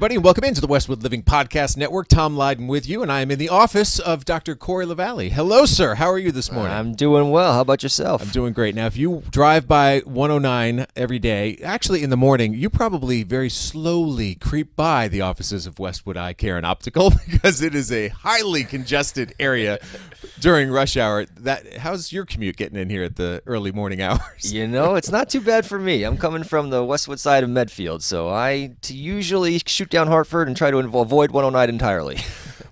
everybody, and welcome into the Westwood Living Podcast Network. Tom Leyden with you, and I am in the office of Dr. Cory Lavallee. Hello, sir. How are you this morning? I'm doing well. How about yourself? I'm doing great. Now, if you drive by 109 every day, actually in the morning, you probably very slowly creep by the offices of Westwood Eye Care and Optical because it is a highly congested area during rush hour. How's your commute getting in here at the early morning hours? You know, it's not too bad for me. I'm coming from the Westwood side of Medfield, so I usually shoot down Hartford and try to avoid 109 entirely.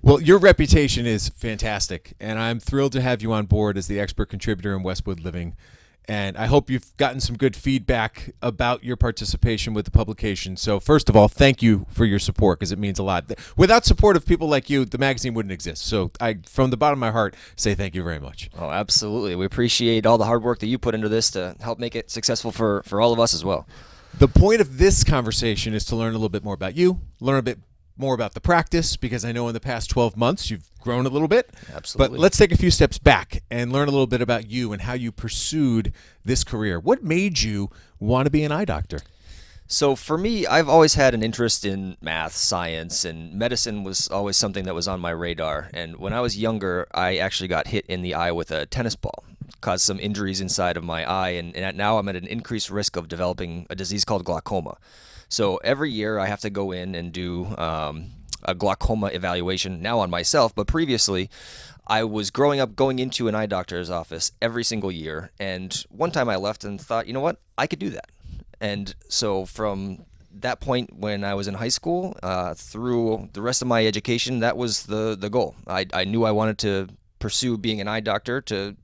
Well, your reputation is fantastic, and I'm thrilled to have you on board as the expert contributor in Westwood Living. And I hope you've gotten some good feedback about your participation with the publication. So first of all, thank you for your support because it means a lot. Without support of people like you, the magazine wouldn't exist. So I, from the bottom of my heart, say thank you very much. Oh, absolutely. We appreciate all the hard work that you put into this to help make it successful for all of us as well. The point of this conversation is to learn a little bit more about you, learn a bit more about the practice, because I know in the past 12 months you've grown a little bit. Absolutely. But let's take a few steps back and learn a little bit about you and how you pursued this career. What made you want to be an eye doctor? So for me, I've always had an interest in math, science, and medicine was always something that was on my radar. And when I was younger, I actually got hit in the eye with a tennis ball. Caused some injuries inside of my eye, and now I'm at an increased risk of developing a disease called glaucoma. So every year I have to go in and do a glaucoma evaluation now on myself, but previously I was growing up going into an eye doctor's office every single year, and one time I left and thought, you know what, I could do that. And so from that point when I was in high school through the rest of my education, that was the goal. I knew I wanted to pursue being an eye doctor to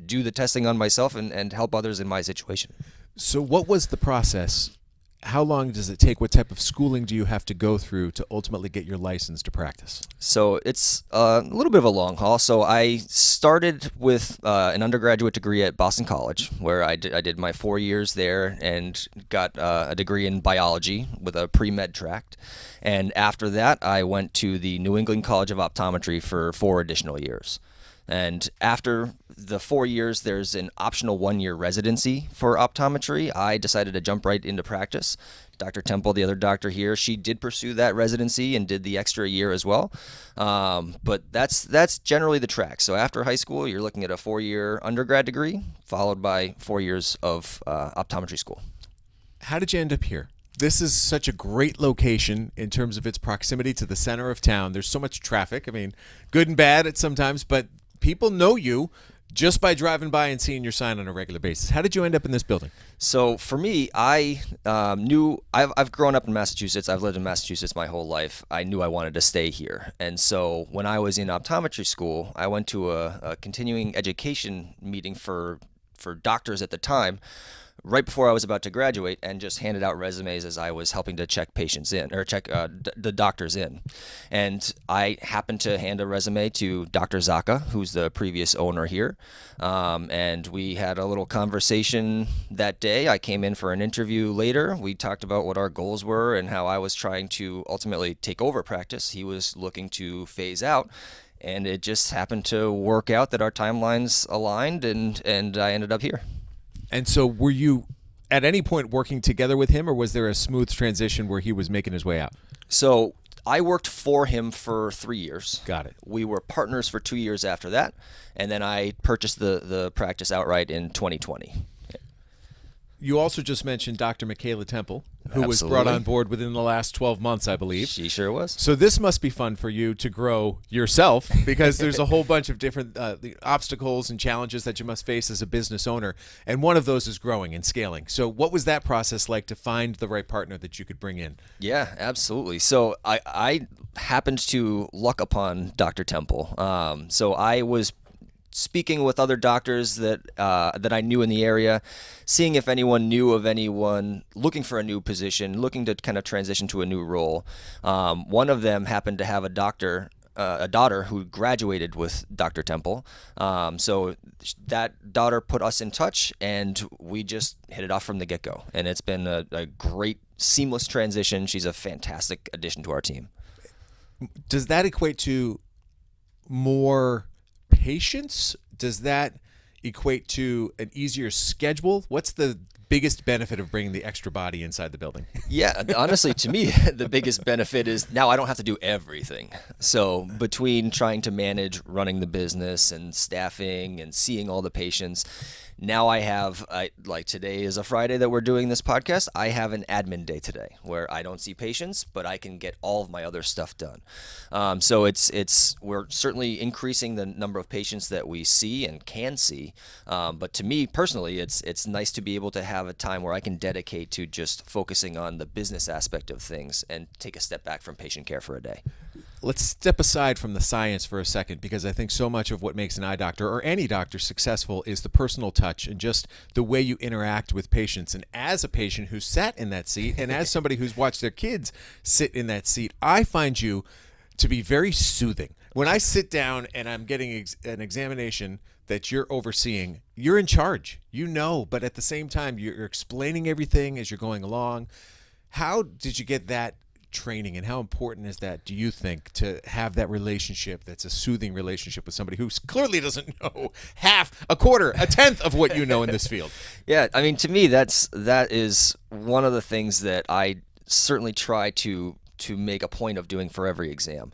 do the testing on myself and help others in my situation. So what was the process? How long does it take? What type of schooling do you have to go through to ultimately get your license to practice? So it's a little bit of a long haul. So I started with an undergraduate degree at Boston College, where I did my 4 years there and got a degree in biology with a pre-med track. And after that, I went to the New England College of Optometry for 4 additional years. And after the 4 years, there's an optional 1-year residency for optometry. I decided to jump right into practice. Dr. Temple, the other doctor here, she did pursue that residency and did the extra year as well. But that's generally the track. So after high school, you're looking at a 4-year undergrad degree, followed by 4 years of optometry school. How did you end up here? This is such a great location in terms of its proximity to the center of town. There's so much traffic. I mean, good and bad at sometimes, but people know you just by driving by and seeing your sign on a regular basis. How did you end up in this building? So for me, I knew I've grown up in Massachusetts. I've lived in Massachusetts my whole life. I knew I wanted to stay here. And so when I was in optometry school, I went to a continuing education meeting for doctors at the time, right before I was about to graduate, and just handed out resumes as I was helping to check patients in, or check the doctors in. And I happened to hand a resume to Dr. Zaka, who's the previous owner here. And we had a little conversation that day. I came in for an interview later. We talked about what our goals were and how I was trying to ultimately take over practice. He was looking to phase out. And it just happened to work out that our timelines aligned, and I ended up here. And so were you at any point working together with him, or was there a smooth transition where he was making his way out? So I worked for him for 3 years. Got it. We were partners for 2 years after that, and then I purchased the practice outright in 2020. You also just mentioned Dr. Michaela Temple, who Absolutely. was brought on board within the last 12 months, I believe. She sure was. So this must be fun for you to grow yourself, because there's a whole bunch of different obstacles and challenges that you must face as a business owner, and one of those is growing and scaling. So what was that process like to find the right partner that you could bring in? Yeah, absolutely. So I happened to luck upon Dr. Temple. So I was speaking with other doctors that I knew in the area, seeing if anyone knew of anyone looking for a new position, looking to kind of transition to a new role. One of them happened to have a daughter who graduated with Dr. Temple. So that daughter put us in touch, and we just hit it off from the get-go. And it's been a great, seamless transition. She's a fantastic addition to our team. Does that equate to more patients? Does that equate to an easier schedule? What's the biggest benefit of bringing the extra body inside the building? Yeah, honestly, to me, the biggest benefit is now I don't have to do everything. So between trying to manage running the business and staffing and seeing all the patients, now I have, like today is a Friday that we're doing this podcast, I have an admin day today where I don't see patients, but I can get all of my other stuff done. So we're certainly increasing the number of patients that we see and can see. But to me personally, it's nice to be able to have a time where I can dedicate to just focusing on the business aspect of things and take a step back from patient care for a day. Let's step aside from the science for a second, because I think so much of what makes an eye doctor or any doctor successful is the personal touch and just the way you interact with patients. And as a patient who sat in that seat and as somebody who's watched their kids sit in that seat, I find you to be very soothing. When I sit down and I'm getting an examination that you're overseeing, you're in charge, but at the same time, you're explaining everything as you're going along. How did you get that training, and how important is that, do you think, to have that relationship that's a soothing relationship with somebody who clearly doesn't know half, a quarter, a tenth of what you know in this field? Yeah, I mean, to me, that is one of the things that I certainly try to make a point of doing for every exam,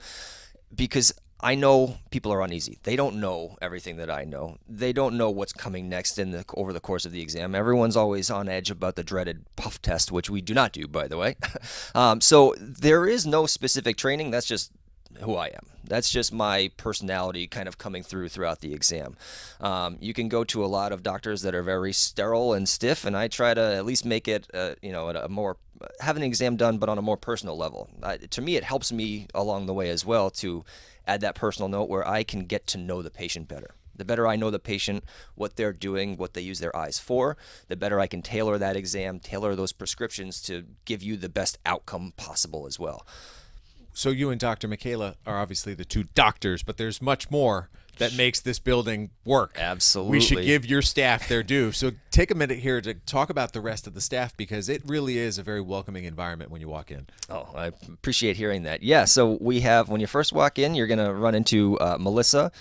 because I know people are uneasy. They don't know everything that I know. They don't know what's coming next over the course of the exam. Everyone's always on edge about the dreaded puff test, which we do not do, by the way. So there is no specific training. That's just who I am. That's just my personality kind of coming throughout the exam. You can go to a lot of doctors that are very sterile and stiff, and I try to at least make it, have an exam done, but on a more personal level. To me, it helps me along the way as well to add that personal note where I can get to know the patient better. The better I know the patient, what they're doing, what they use their eyes for, the better I can tailor that exam, tailor those prescriptions to give you the best outcome possible as well. So you and Dr. Michaela are obviously the two doctors, but there's much more that makes this building work. Absolutely. We should give your staff their due. So take a minute here to talk about the rest of the staff, because it really is a very welcoming environment when you walk in. Oh, I appreciate hearing that. Yeah, so we have, when you first walk in, you're going to run into Melissa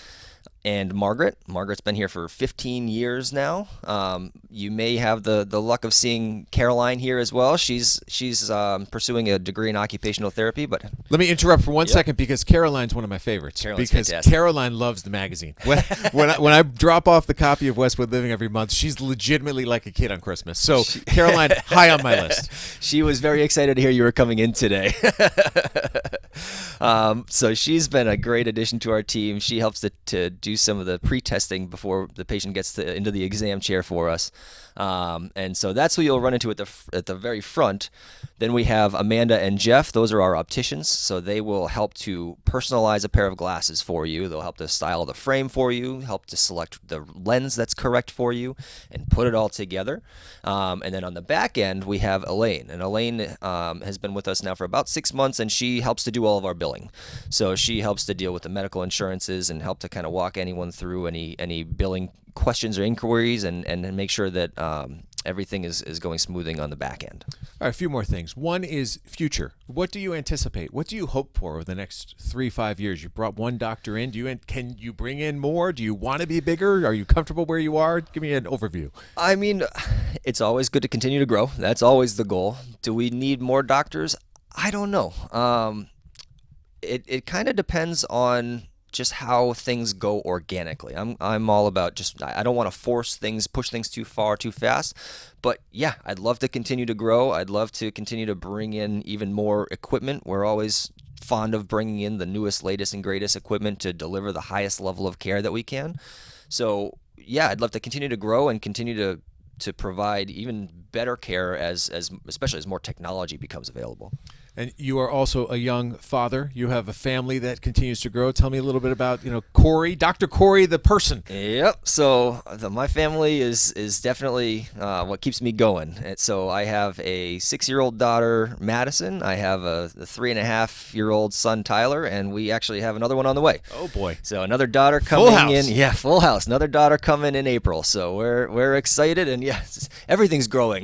and Margaret. Margaret's been here for 15 years now. You may have the luck of seeing Caroline here as well. She's pursuing a degree in occupational therapy. But let me interrupt for one second, because Caroline's one of my favorites. Caroline's because fantastic. Caroline loves the magazine. When I drop off the copy of Westwood Living every month, she's legitimately like a kid on Christmas. So Caroline, high on my list. She was very excited to hear you were coming in today. So she's been a great addition to our team. She helps to do some of the pre-testing before the patient gets into the exam chair for us. And so that's who you'll run into at the very front. Then we have Amanda and Jeff. Those are our opticians. So they will help to personalize a pair of glasses for you. They'll help to style the frame for you, help to select the lens that's correct for you, and put it all together. And then on the back end, we have Elaine. And Elaine has been with us now for about 6 months, and she helps to do all of our billing. So she helps to deal with the medical insurances and help to kind of walk anyone through any billing questions or inquiries and make sure that everything is going smoothing on the back end. All right, a few more things. One is future. What do you anticipate? What do you hope for over the next 3-5 years? You brought one doctor in. Can you bring in more? Do you want to be bigger? Are you comfortable where you are? Give me an overview. I mean, it's always good to continue to grow. That's always the goal. Do we need more doctors? I don't know. It kind of depends on just how things go organically. I'm all about I don't want to push things too far, too fast. But yeah, I'd love to continue to grow. I'd love to continue to bring in even more equipment. We're always fond of bringing in the newest, latest, and greatest equipment to deliver the highest level of care that we can. So yeah, I'd love to continue to grow and continue to provide even better care especially as more technology becomes available. And you are also a young father. You have a family that continues to grow. Tell me a little bit about, Cory, Dr. Cory, the person. Yep. So my family is definitely what keeps me going. And so I have a 6-year-old daughter, Madison. I have a 3.5-year-old son, Tyler, and we actually have another one on the way. Oh boy! So another daughter coming full house. in. Yeah, full house. Another daughter coming in April. So we're excited, and yeah, everything's growing.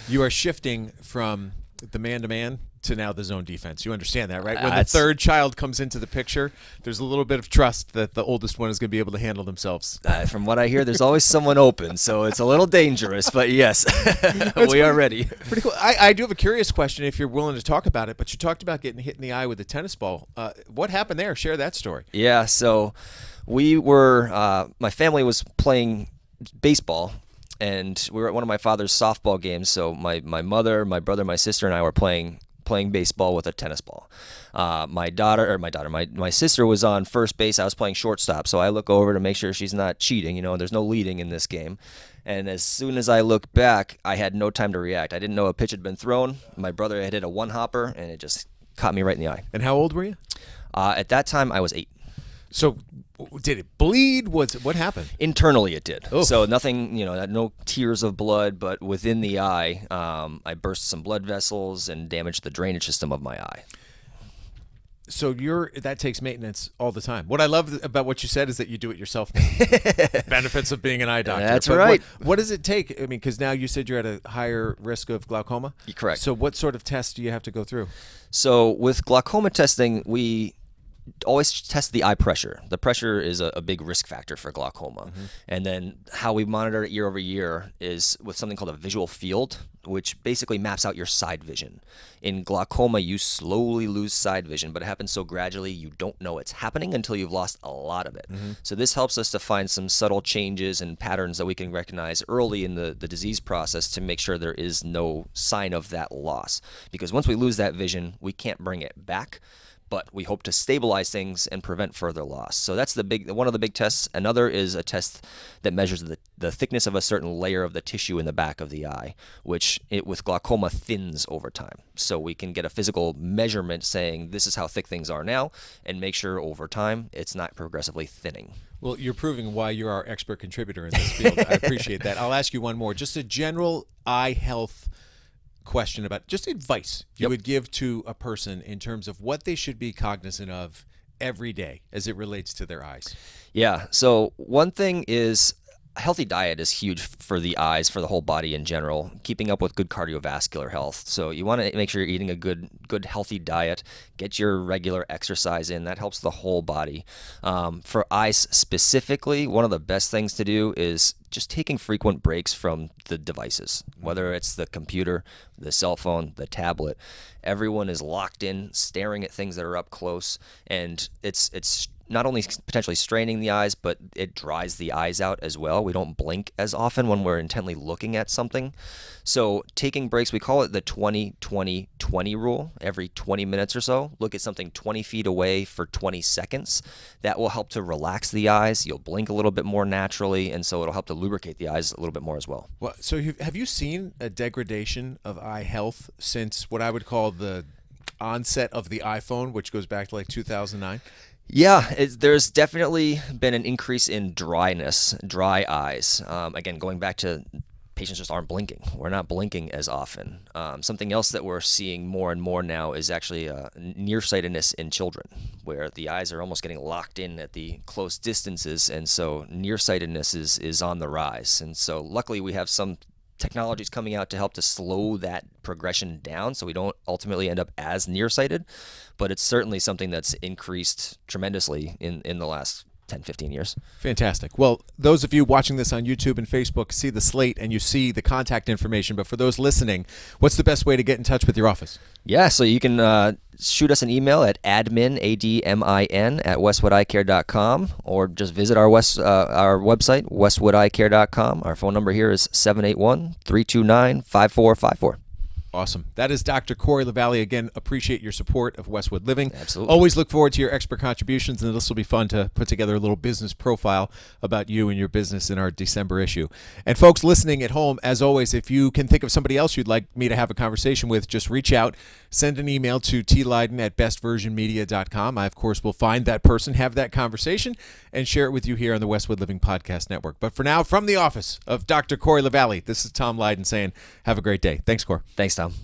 You are shifting from the man-to-man to now the zone defense. You understand that, right? When the That's- third child comes into the picture, there's a little bit of trust that the oldest one is going to be able to handle themselves. From what I hear, there's always someone open, so it's a little dangerous, but yes, we are ready. Pretty cool. I do have a curious question if you're willing to talk about it, but you talked about getting hit in the eye with a tennis ball. What happened there? Share that story. Yeah, so we were, my family was playing baseball, and we were at one of my father's softball games. So my mother, my brother, my sister, and I were playing baseball with a tennis ball. My sister was on first base. I was playing shortstop. So I look over to make sure she's not cheating. There's no leading in this game. And as soon as I looked back, I had no time to react. I didn't know a pitch had been thrown. My brother had hit a one-hopper, and it just caught me right in the eye. And how old were you? At that time, I was 8. So did it bleed? What happened? Internally, it did. Oof. So nothing, no tears of blood, but within the eye, I burst some blood vessels and damaged the drainage system of my eye. So that takes maintenance all the time. What I love about what you said is that you do it yourself now. Benefits of being an eye doctor. That's But right. What does it take? I mean, because now you said you're at a higher risk of glaucoma. Correct. So what sort of tests do you have to go through? So with glaucoma testing, we always test the eye pressure. The pressure is a big risk factor for glaucoma. Mm-hmm. And then how we monitor it year over year is with something called a visual field, which basically maps out your side vision. In glaucoma, you slowly lose side vision, but it happens so gradually you don't know it's happening until you've lost a lot of it. Mm-hmm. So this helps us to find some subtle changes and patterns that we can recognize early in the disease process to make sure there is no sign of that loss. Because once we lose that vision, we can't bring it back, but we hope to stabilize things and prevent further loss. So that's one of the big tests. Another is a test that measures the thickness of a certain layer of the tissue in the back of the eye, which with glaucoma thins over time. So we can get a physical measurement saying this is how thick things are now and make sure over time it's not progressively thinning. Well, you're proving why you're our expert contributor in this field. I appreciate that. I'll ask you one more. Just a general eye health question about just advice you would give to a person in terms of what they should be cognizant of every day as it relates to their eyes. Yeah. So one thing is a healthy diet is huge for the eyes, for the whole body in general, keeping up with good cardiovascular health. So you want to make sure you're eating a good healthy diet, get your regular exercise in. That helps the whole body. For eyes specifically, one of the best things to do is just taking frequent breaks from the devices, whether it's the computer, the cell phone, the tablet. Everyone is locked in, staring at things that are up close, and it's not only potentially straining the eyes, but it dries the eyes out as well. We don't blink as often when we're intently looking at something. So taking breaks, we call it the 20-20-20 rule. Every 20 minutes or so, look at something 20 feet away for 20 seconds. That will help to relax the eyes. You'll blink a little bit more naturally, and so it'll help to lubricate the eyes a little bit more as well. Well, so have you seen a degradation of eye health since what I would call the onset of the iPhone, which goes back to like 2009? Yeah, there's definitely been an increase in dryness, dry eyes. Again, going back to patients just aren't blinking. We're not blinking as often. Something else that we're seeing more and more now is actually nearsightedness in children, where the eyes are almost getting locked in at the close distances, and so nearsightedness is on the rise. And so luckily we have some technologies coming out to help to slow that progression down so we don't ultimately end up as nearsighted, but it's certainly something that's increased tremendously in the last 10, 15 years. Fantastic. Well, those of you watching this on YouTube and Facebook see the slate and you see the contact information, but for those listening, what's the best way to get in touch with your office? Yeah, so you can shoot us an email at admin, ADMIN, at westwoodeyecare.com, or just visit our website, westwoodeyecare.com. Our phone number here is 781-329-5454. Awesome. That is Dr. Cory Lavallee. Again, appreciate your support of Westwood Living. Absolutely. Always look forward to your expert contributions, and this will be fun to put together a little business profile about you and your business in our December issue. And folks listening at home, as always, if you can think of somebody else you'd like me to have a conversation with, just reach out. Send an email to tleyden@bestversionmedia.com. I, of course, will find that person, have that conversation, and share it with you here on the Westwood Living Podcast Network. But for now, from the office of Dr. Cory Lavallee, this is Tom Leyden saying have a great day. Thanks, Cor. Thanks, Tom.